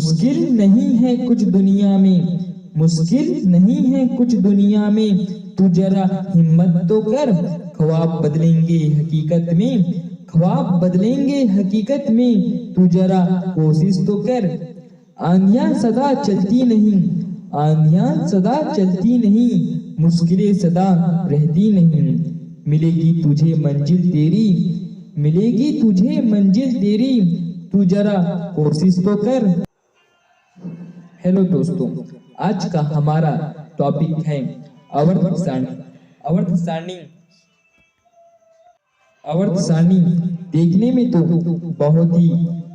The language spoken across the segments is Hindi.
मुश्किल नहीं है कुछ दुनिया में, मुश्किल नहीं है कुछ दुनिया में, तू जरा हिम्मत तो कर, ख्वाब बदलेंगे हकीकत में, ख्वाब बदलेंगे हकीकत में, तू जरा कोशिश तो कर। आंधियां सदा चलती नहीं, आंधियां सदा चलती नहीं, मुश्किलें सदा रहती नहीं, मिलेगी तुझे मंजिल तेरी, मिलेगी तुझे मंजिल तेरी, तू जरा कोशिश तो कर। हेलो दोस्तों, आज का हमारा टॉपिक है आवर्त सारणी। आवर्त सारणी, आवर्त सारणी देखने में तो बहुत ही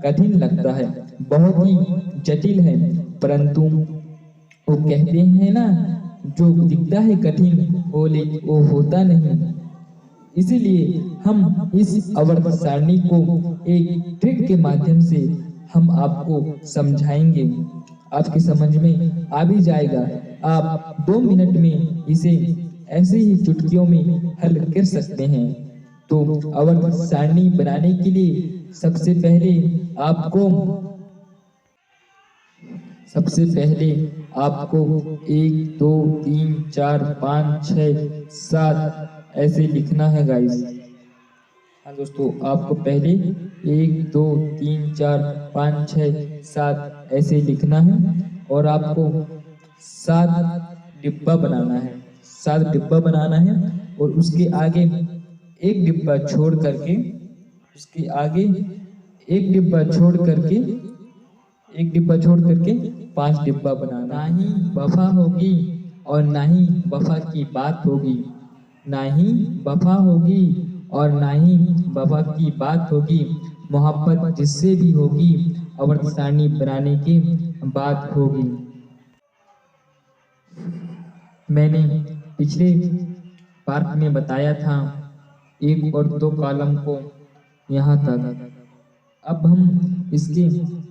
कठिन लगता है, बहुत ही जटिल है, परंतु वो कहते हैं ना, जो दिखता है कठिन वो होता नहीं। इसीलिए हम इस आवर्त सारणी को एक ट्रिक के माध्यम से हम आपको समझाएंगे, आपकी समझ में आ भी जाएगा। आप 2 मिनट में इसे ऐसे ही चुटकियों में हल कर सकते हैं। तो आवर्त सारणी बनाने के लिए सबसे पहले आपको 1 2 3 4 5 6 7 ऐसे लिखना है गाइस। हाँ दोस्तों, आपको पहले 1 2 3 4 5 6 7 ऐसे लिखना है और आपको 7 डिब्बा बनाना है, 7 डिब्बा बनाना है और उसके आगे एक डिब्बा छोड़ करके, उसके आगे एक डिब्बा छोड़ करके, एक डिब्बा छोड़ करके 5 डिब्बा बनाना। ना ही वफा होगी और ना ही वफा की बात होगी, ना ही वफा होगी और ना ही वफा की बात होगी, मोहब्बत जिससे भी होगी आवर्त सारणी बनाने की बात होगी। मैंने पिछले पार्ट में बताया था 1 और 2 कॉलम को यहाँ तक। अब हम इसके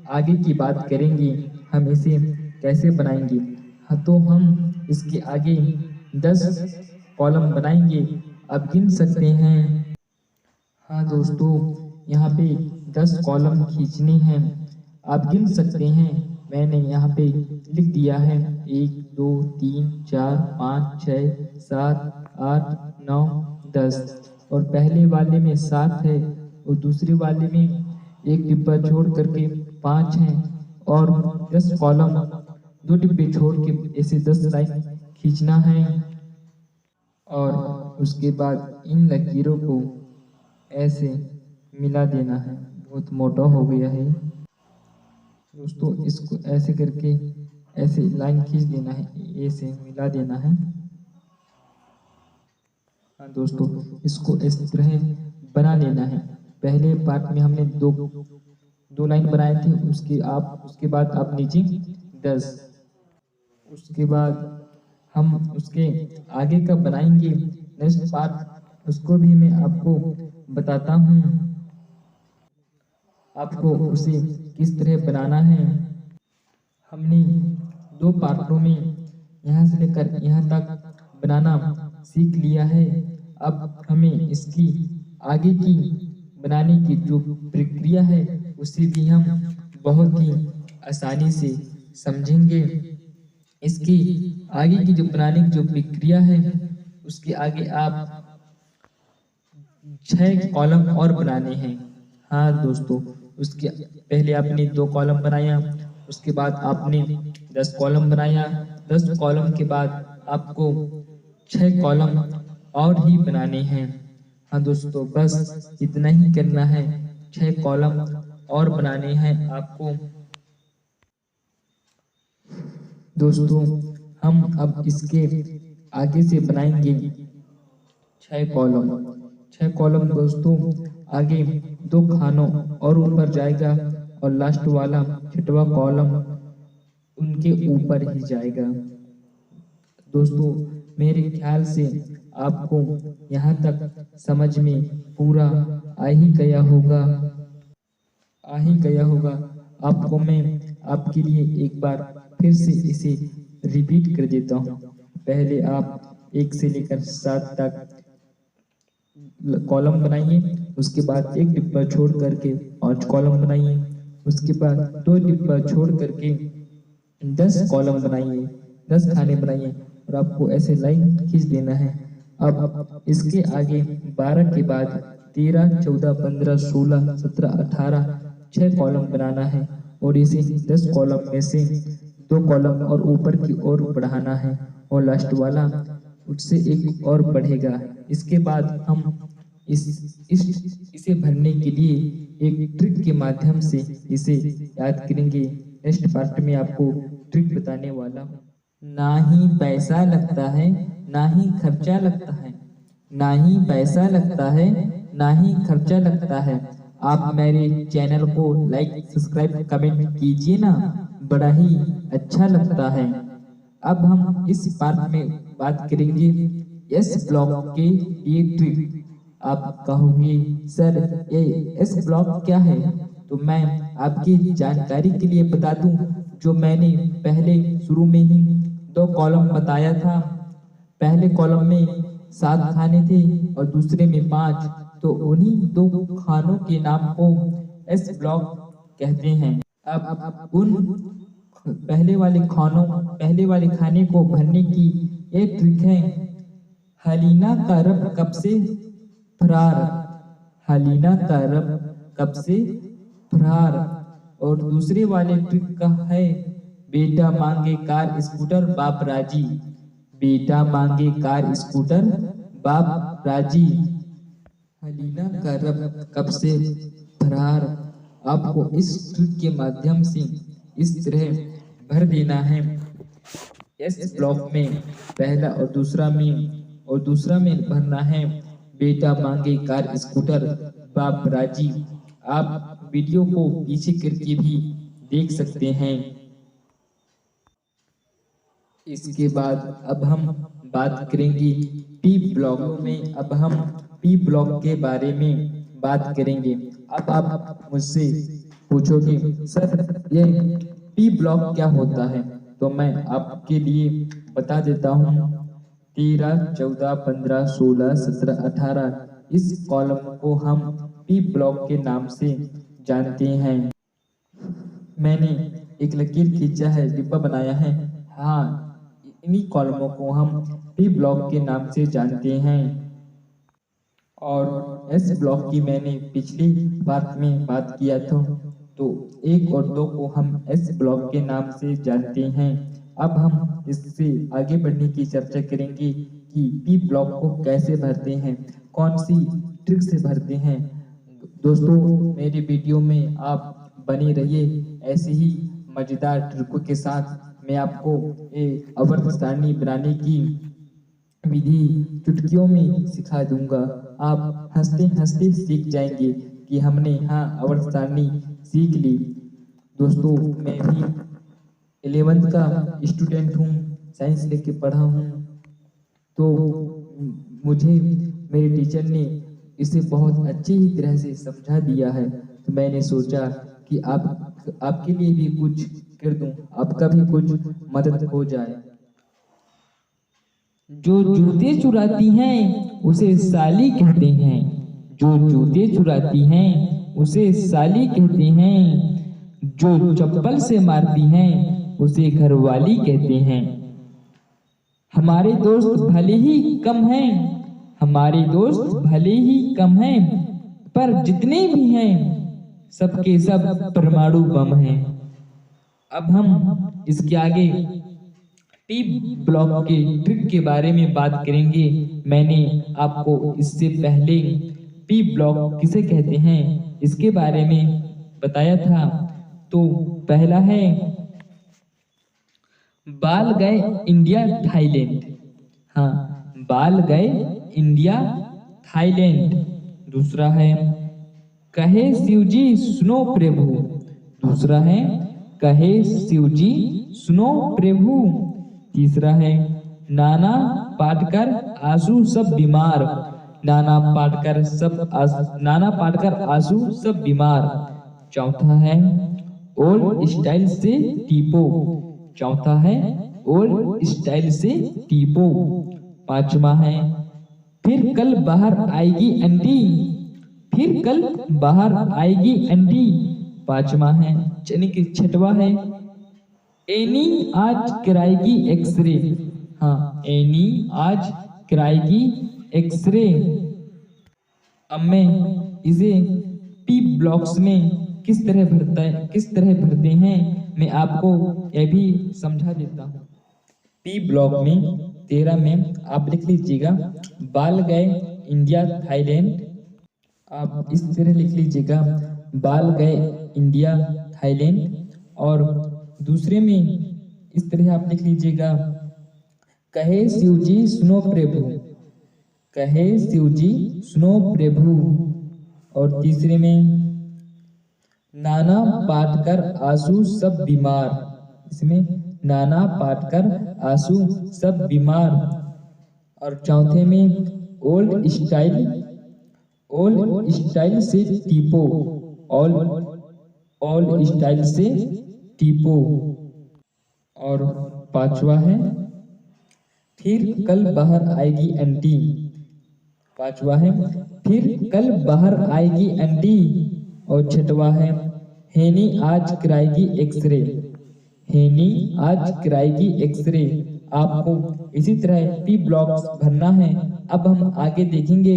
आगे की बात करेंगे, हम इसे कैसे बनाएंगे। हाँ, तो हम इसके आगे 10 कॉलम बनाएंगे, आप गिन सकते हैं। हाँ दोस्तों, यहाँ पे 10 कॉलम खींचने हैं, आप गिन सकते हैं। मैंने यहाँ पे लिख दिया है 1 2 3 4 5 6 7 8 9 10 और पहले वाले में 7 है और दूसरे वाले में एक डिब्बा छोड़ करके 5 है और 10 कॉलम 2 डिब्बे छोड़ के ऐसे 10 लाइन खींचना है और उसके बाद इन लकीरों को ऐसे मिला देना है। बहुत मोटा हो गया है दोस्तों, इसको ऐसे करके ऐसे लाइन खींच देना है, ऐसे मिला देना है। हाँ दोस्तों, इसको इस तरह बना लेना है। पहले पार्ट में हमने दो लाइन बनाए थे, उसके बाद आप नीचे 10, उसके बाद हम उसके आगे का बनाएंगे नेक्स्ट पार्ट, उसको भी मैं आपको बताता हूँ, आपको उसे किस तरह बनाना है। हमने 2 पार्टों में यहाँ से लेकर यहाँ तक बनाना सीख लिया है। अब हमें इसकी आगे की बनाने की जो प्रक्रिया है उसे भी हम बहुत ही आसानी से समझेंगे। इसकी आगे की जो बनाने की जो प्रक्रिया है उसके आगे आप 6 कॉलम और बनाने हैं। हाँ दोस्तों, उसके पहले आपने 2 कॉलम बनाया, उसके बाद आपने 10 कॉलम बनाया, 10 कॉलम के बाद आपको 6 कॉलम और ही बनाने हैं। हाँ दोस्तों, बस इतना ही करना है, 6 कॉलम और बनाने हैं आपको। दोस्तों, हम अब इसके आगे से बनाएंगे 6 कॉलम। 6 कॉलम दोस्तों आगे 2 खानों और ऊपर जाएगा और लास्ट वाला 6वां कॉलम उनके ऊपर ही जाएगा। दोस्तों, मेरे ख्याल से आपको यहाँ तक समझ में पूरा आ ही गया होगा, आपको मैं आपके लिए एक बार फिर से इसे रिपीट कर देता हूँ। पहले आप 1 से लेकर 7 तक कॉलम बनाइए, उसके बाद एक डिब्बा छोड़ करके 5 कॉलम बनाइए, उसके बाद 2 डिब्बा छोड़ करके 10 कॉलम बनाइए, 10 खाने बनाइए और आपको ऐसे लाइन खींच देना है। अब इसके आगे 12 के बाद 13, 14, 15, 16, 17, 18 6 कॉलम बनाना है और इसे 10 कॉलम में से 2 कॉलम और ऊपर की ओर बढ़ाना है और लास्ट वाला उससे एक और बढ़ेगा। इसके बाद हम इसे भरने के लिए एक ट्रिक के माध्यम से इसे याद करेंगे। नेक्स्ट पार्ट में आपको ट्रिक बताने वाला हूँ। ना ही पैसा लगता है, ना ही खर्चा लगता है, ना ही पैसा लगता है, ना ही खर्चा लगता है। आप मेरे चैनल को लाइक, सब्सक्राइब, कमेंट कीजिए ना, बड़ा ही अच्छा लगता है। अब हम इस पार्ट में बात करेंगे एस ब्लॉक के ये ट्रिक। आप कहोगे सर ये एस ब्लॉक क्या है? तो मैं आपकी जानकारी के लिए बता दूं, जो मैंने पहले शुरू में ही 2 कॉलम बताया था। पहले कॉलम में 7 खाने थे और दूसरे में 5, तो उन्हीं 2 खानों के नाम को एस ब्लॉक कहते हैं। अब उन पहले वाले खाने को भरने की एक ट्रिक है, हलीना का रब कब से फरार, हलीना का रब कब से फरार। और दूसरे वाले ट्रिक का है, बेटा मांगे कार स्कूटर बाप राजी, बेटा मांगे कार स्कूटर बाप राजी, हलीना का रब कब से फरार। आपको इस ट्रिक के माध्यम से इस तरह भर देना है। एस ब्लॉक में पहला और दूसरा में भरना है, बेटा मांगे कार स्कूटर बाप राजी। आप वीडियो को पीछे करके भी देख सकते हैं। इसके बाद अब हम बात करेंगे पी ब्लॉक में। अब हम पी ब्लॉक के बारे में बात करेंगे। अब आप मुझसे पूछोगे सर ये पी ब्लॉक क्या होता है? तो मैं आपके लिए बता देता हूँ। 13, 14, 15, 16, 17, 18 इस कॉलम को हम पी ब्लॉक के नाम से जानते हैं। मैंने एक लकीर खींचा है, डिब्बा बनाया है। हाँ, इन्हीं कॉलमों को हम पी ब्लॉक के नाम से जानते हैं। और एस ब्लॉक की मैंने पिछली बात में बात किया था, तो 1 और 2 को हम एस ब्लॉक के नाम से जानते हैं। अब हम इससे आगे बढ़ने की चर्चा करेंगे कि पी ब्लॉक को कैसे भरते हैं, कौन सी ट्रिक से भरते हैं। दोस्तों, मेरे वीडियो में आप बने रहिए, ऐसे ही मजेदार ट्रिकों के साथ मैं आपको एक आवर्त सारणी बनाने की विधि चुटकियों में सिखा दूंगा। आप हंसते हंसते सीख जाएंगे कि हमने आवर्त सारणी सीख ली। दोस्तों, मैं भी 11th का स्टूडेंट हूँ, साइंस लेके पढ़ा हूँ, तो मुझे मेरे टीचर ने इसे बहुत अच्छी ही तरह से समझा दिया है। तो मैंने सोचा कि आपके लिए भी कुछ कर दूं, आपका भी कुछ मदद हो जाए। जो जूते चुराती हैं उसे साली कहते हैं, जो जूते चुराती हैं उसे साली कहते हैं, जो चप्पल से मारती हैं उसे घरवाली कहते हैं। हमारे दोस्त भले ही कम हैं, हमारे दोस्त भले ही कम हैं, पर जितने भी हैं सबके सब परमाणु बम हैं। अब हम इसके आगे पी ब्लॉक के ट्रिक के बारे में बात करेंगे। मैंने आपको इससे पहले पी ब्लॉक किसे कहते हैं इसके बारे में बताया था। तो पहला है बाल गए इंडिया थाईलैंड। हाँ, बाल गए इंडिया थाईलैंड। दूसरा है कहे शिवजी सुनो प्रभु। दूसरा है कहे शिवजी सुनो प्रभु। तीसरा है नाना पाटकर आंसू सब बीमार। नाना पाटकर आंसू सब बीमार। चौथा है ओल्ड स्टाइल से टीपो। चौथा है ओल्ड स्टाइल से टीपो। पांचवा है फिर कल बाहर आएगी अंडी। फिर कल बाहर आएगी अंडी। पांचवा है, यानी कि छठवा है, एनी आज कराएगी एक्सरे। हाँ, एनी आज कराएगी एक्सरे। अब मैं इसे पी ब्लॉक्स में किस तरह भरते हैं मैं आपको यह भी समझा देता हूँ। पी ब्लॉक में 13 में आप लिख लीजिएगा बाल गए इंडिया थाईलैंड। आप इस तरह लिख लीजिएगा बाल गए इंडिया थाईलैंड। और दूसरे में इस तरह आप लिख लीजिएगा कहे शिवजी सुनो प्रभु, कहे शिवजी सुनो प्रभु। और तीसरे में नाना पाटकर आंसू सब बीमार, इसमें नाना पाटकर आंसू सब बीमार। और चौथे में ओल्ड स्टाइल से टीपो, ओल्ड स्टाइल से टीपो। और पांचवा है फिर कल बाहर आएगी आंटी, पांचवा है फिर कल बाहर आएगी आंटी। और छठवा है हेनी आज कराएगी एक्सरे, हेनी आज कराएगी एक्सरे। आपको इसी तरह पी ब्लॉक्स भरना है। अब हम आगे देखेंगे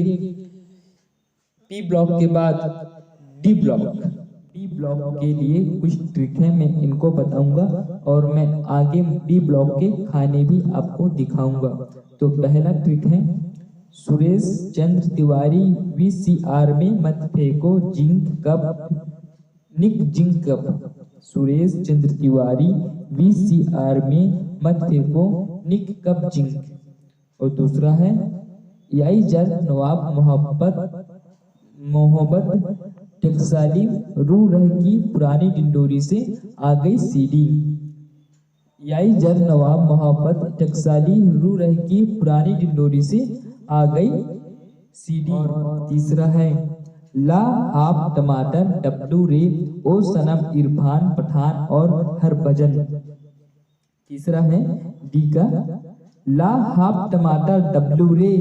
पी ब्लॉक के बाद डी ब्लॉक। डी ब्लॉक के लिए कुछ ट्रिक है, मैं इनको बताऊंगा और मैं आगे डी ब्लॉक के खाने भी आपको दिखाऊंगा। तो पहला ट्रिक है सुरेश चंद्र तिवारी वीसीआर में मत फेंको जिंक कप, निक zinc cup. Suresh Chandra Tiwari VCR में मत फेंको निक कप जिंक। और दूसरा है याई जर नवाब मोहब्बत टकसाली रू रह की पुरानी डिंडोरी से आ गई सीडी। याई जर नवाब मोहब्बत टकसाली रू रह की पुरानी डिंडोरी से आ गई सीडी। और तीसरा है ला आप टमाटर डब्लू रे ओ सनम इरफान पठान और हरभजन। तीसरा है डी का ला हाफ टमाटर डब्लू रे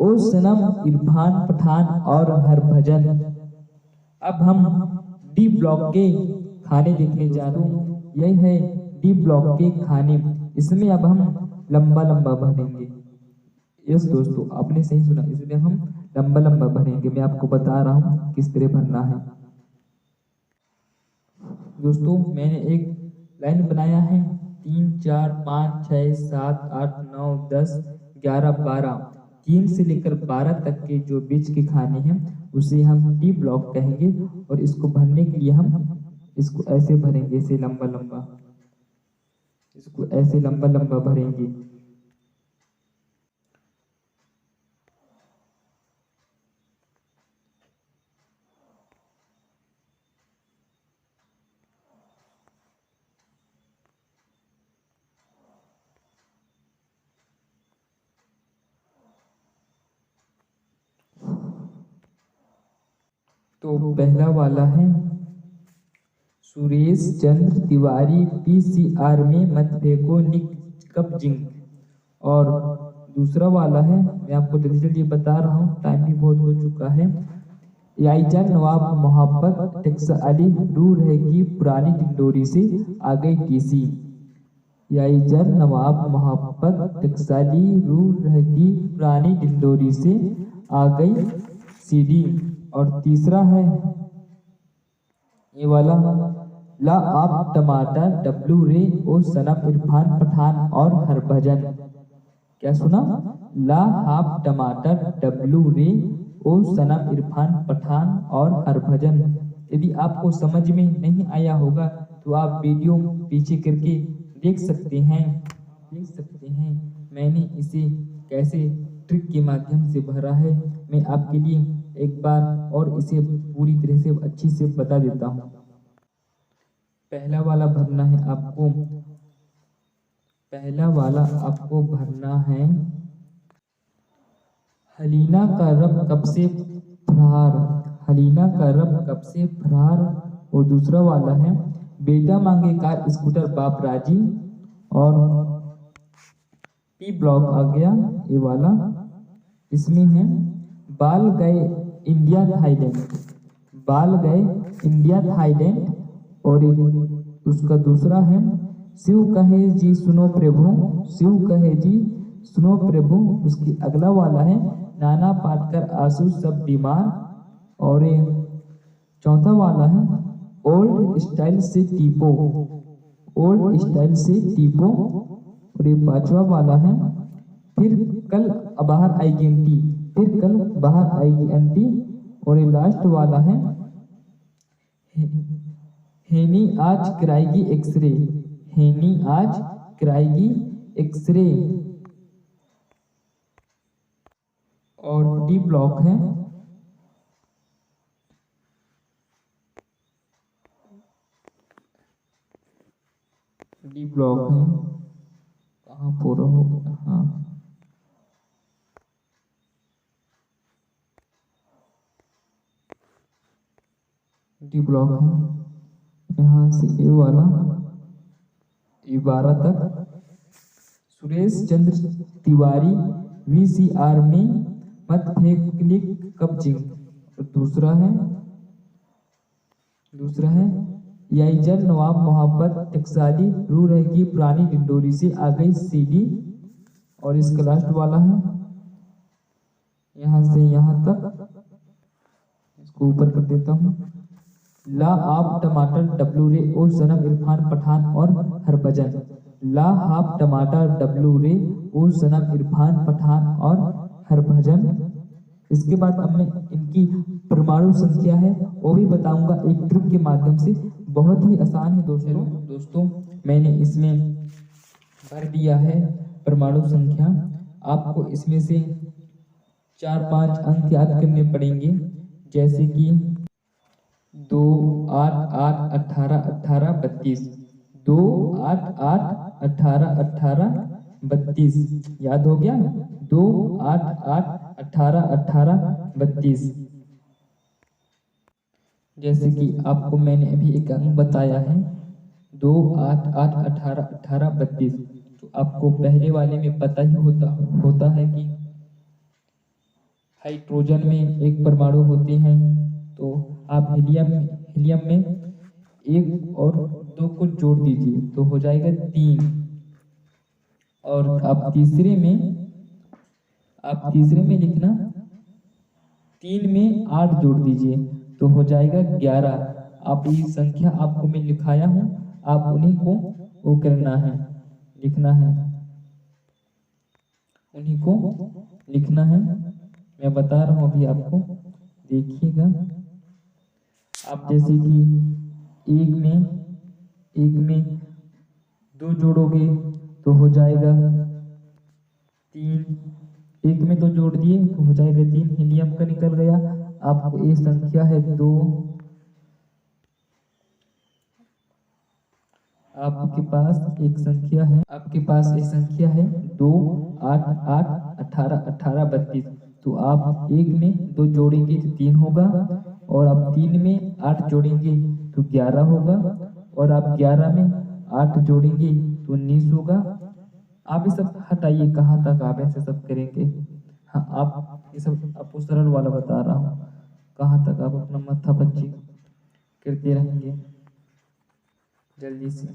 ओ सनम इरफान पठान और हरभजन। अब हम डी ब्लॉक के खाने देखने जा रहे हैं। यही है डी ब्लॉक के खाने। इसमें अब हम लंबा लंबा भरेंगे। यस दोस्तों, आपने सही सुना, इसमें हम लंबा लंबा भरेंगे। मैं आपको बता रहा हूँ किस तरह भरना है। दोस्तों मैंने एक लाइन बनाया है 3 4 5 6 7 8 9 10 11 12, 3 से लेकर 12 तक के जो बीच के खाने हैं उसे हम डी ब्लॉक कहेंगे। और इसको भरने के लिए हम इसको ऐसे भरेंगे, ऐसे लंबा लंबा, इसको ऐसे लंबा लंबा भरेंगे। तो पहला वाला है सुरेश चंद्र तिवारी पीसीआर में मत फेंको निक कप जिंक। और दूसरा वाला है, मैं आपको जल्दी जल्दी बता रहा हूँ, टाइम भी बहुत हो चुका है, याईजर नवाब मोहब्बत टकसाली रू रहेगी पुरानी डिंडोरी से आ गई टीसी। याईजर नवाब मोहब्बत टकसाली रू रहेगी पुरानी डिंडोरी से आ गई सीडी। और तीसरा है ये वाला ला आप टमाटर डब्लू रे ओ सनम इरफान पठान और हरभजन। क्या सुना? ला आप टमाटर डब्लू रे ओ सनम इरफान पठान और हरभजन। यदि आपको समझ में नहीं आया होगा तो आप वीडियो पीछे करके देख सकते हैं। मैंने इसे कैसे ट्रिक के माध्यम से भरा है, मैं आपके लिए एक बार और इसे पूरी तरह से अच्छी से बता देता हूँ। पहला वाला भरना है हलीना का रब कब से फरार, हलीना का रब कब से फरार। और दूसरा वाला है बेटा मांगे कार स्कूटर बाप राजी। और पी ब्लॉक आ गया ये वाला, इसमें है बाल गए इंडिया थाईलैंड, बाल गए इंडिया थाईलैंड और उसका दूसरा है शिव कहे जी सुनो प्रभु, शिव कहे जी सुनो प्रभु। उसकी अगला वाला है नाना पाटकर आंसू सब बीमार। और ये चौथा वाला है ओल्ड स्टाइल से टीपो, ओल्ड स्टाइल से टीपो। और ये पांचवा वाला है फिर कल बाहर आएगी आंटी, फिर कल बाहर आएगी आंटी। और ये लास्ट वाला है हेनी आज कराएगी एक्सरे, हेनी आज कराएगी एक्सरे। और डी ब्लॉक है डी ब्लॉक है कहाँ पूरा हो गया, हाँ डी ब्लॉक है। यहाँ से ए वाला E12 तक सुरेश चंद्र तिवारी VCR में मत फेंकने कब्जिंग। और दूसरा है याइजर नवाब मोहब्बत टकसाली रू रहेगी पुरानी डिंडोरी से आ गई सीडी। और इसका लास्ट वाला है यहाँ से यहाँ तक, इसको ऊपर कर देता हूँ। ला आप टमाटर डब्लू रे ओ सनम इरफान पठान और हरभजन, ला आप टमाटर डब्लू रे ओ सनम इरफान पठान और हरभजन। इसके बाद अब मैं इनकी परमाणु संख्या है वो भी बताऊंगा एक ट्रिक के माध्यम से, बहुत ही आसान है दोस्तों। मैंने इसमें भर दिया है परमाणु संख्या। आपको इसमें से 4-5 अंक याद करने पड़ेंगे, जैसे कि 2 8 8 18 18 32, 2 8 8 18 18 32 याद हो गया। 2 8 8 18 18 32। जैसे कि आपको मैंने अभी एक अंक बताया है 2 8 8 18 18 32। तो आपको पहले वाले में पता ही होता है कि हाइड्रोजन में एक परमाणु होते हैं, तो आप हीलियम में 1 और 2 को जोड़ दीजिए तो हो जाएगा 3। और आप तीसरे में लिखना 3 में 8 जोड़ दीजिए तो हो जाएगा 11। आप ये संख्या आपको मैं लिखाया हूँ, आप उन्हीं को वो करना है, लिखना है, उन्हीं को लिखना है। मैं बता रहा हूँ अभी आपको, देखिएगा। आप जैसे कि एक में 2 जोड़ोगे तो हो जाएगा 3, 1 में 2 जोड़ दिए तो हो जाएगा 3, हीलियम का निकल गया। आपको ये संख्या है 2, आपके पास एक संख्या है 2 8 8 18 18 32। तो आप 1 में 2 जोड़ेंगे तो 3 होगा, और आप 3 में 8 जोड़ेंगे तो 11 होगा, और आप 11 में 8 जोड़ेंगे तो 19 होगा। आप ये सब हटाइए, कहाँ तक आप ऐसे सब करेंगे। हाँ, आप ये सब आपको सरल वाला बता रहा हूँ, कहाँ तक आप अपना माथा बच्ची करते रहेंगे। जल्दी से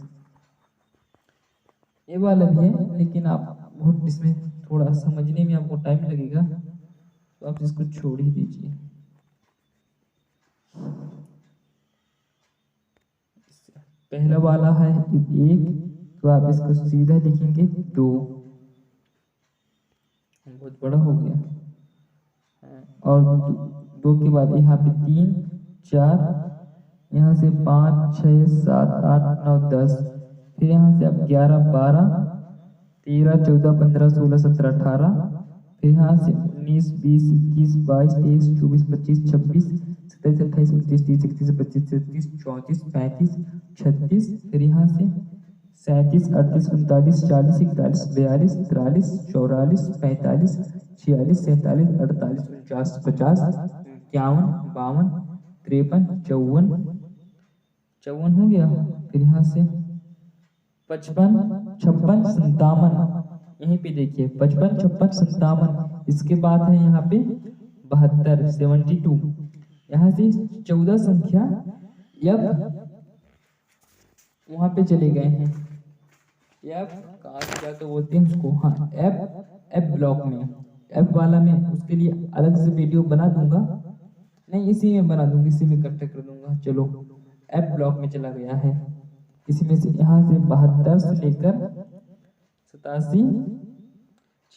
ये वाला भी है, लेकिन आप बहुत इसमें थोड़ा समझने में आपको टाइम लगेगा, तो आप इसको छोड़ ही दीजिए। पहला वाला है 1, तो आप इसको सीधा लिखेंगे 2, बहुत बड़ा हो गया। और 2 के बाद यहाँ पे 3 4, यहाँ से 5 6 7 8 9 10, फिर यहाँ से आप 11 12 13 14 15 16 17 18, फिर यहाँ से 19 20 21 22 23 24 25 26 27 28 29 30 31 32 33 34 35 36, फिर यहाँ से 37 38 39 40 41 42 43 44 45 46 47 48 49 50 51 52 53 54 हो गया। फिर यहाँ से 55 56 57, यहीं पे देखिए 55 56 57। इसके बाद है यहाँ पे 72 72। यहाँ से 14 संख्या वहाँ पे चले गए हैं। एफ कहाँ से क्या तो बोलते हैं उसको, हाँ एफ ब्लॉक में, एफ वाला में उसके लिए अलग से वीडियो बना दूंगा, नहीं इसी में बना दूंगा, इसी में इकट्ठा कर दूंगा। चलो एफ ब्लॉक में चला गया है, इसमें से यहाँ से 72 से लेकर 87,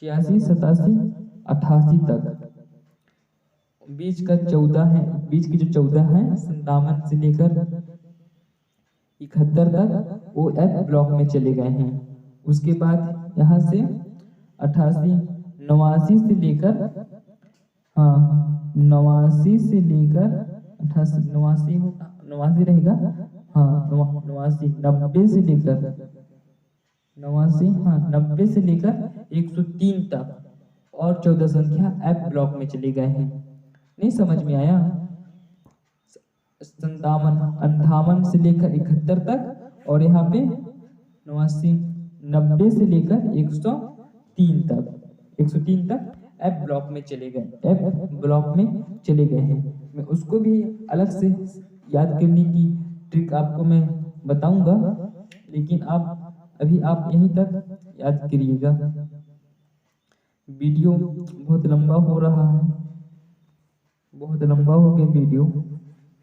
86, 87, 88 तक, बीच का 14 है, बीच की जो 14 है 57 से लेकर 71 तक वो एफ ब्लॉक में चले गए हैं। उसके बाद यहाँ से 88, 89 से लेकर, हाँ 89 से लेकर 88, 89 होगा, 89 रहेगा, हाँ 89, 90 से लेकर 89, हाँ 90 से लेकर 103 तक और 14 संख्या एफ ब्लॉक में चले गए हैं। नहीं समझ में आया? 57, 58 से लेकर 71 तक और यहाँ पे 89, 90 से लेकर 103 तक, 103 तक एफ ब्लॉक में चले गए, एफ ब्लॉक में चले गए हैं। मैं उसको भी अलग से याद करने की ट्रिक आपको मैं बताऊंगा, लेकिन आप यहीं तक याद करिएगा। वीडियो बहुत लंबा हो रहा है, बहुत लंबा हो गया वीडियो,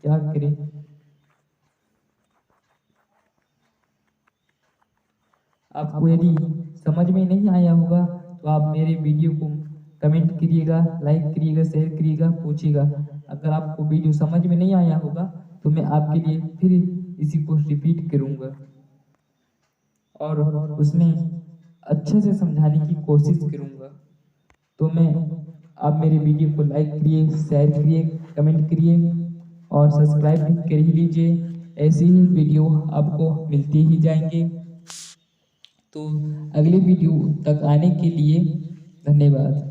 क्या करें। आपको यदि समझ में नहीं आया होगा तो आप मेरे वीडियो को कमेंट करिएगा, लाइक करिएगा, शेयर करिएगा, पूछिएगा। अगर आपको वीडियो समझ में नहीं आया होगा तो मैं आपके लिए फिर इसी को रिपीट करूंगा और उसमें अच्छे से समझाने की कोशिश करूंगा। तो आप मेरे वीडियो को लाइक करिए, शेयर करिए, कमेंट करिए और सब्सक्राइब भी कर ही लीजिए। ऐसे ही वीडियो आपको मिलते ही जाएंगे। तो अगले वीडियो तक आने के लिए धन्यवाद।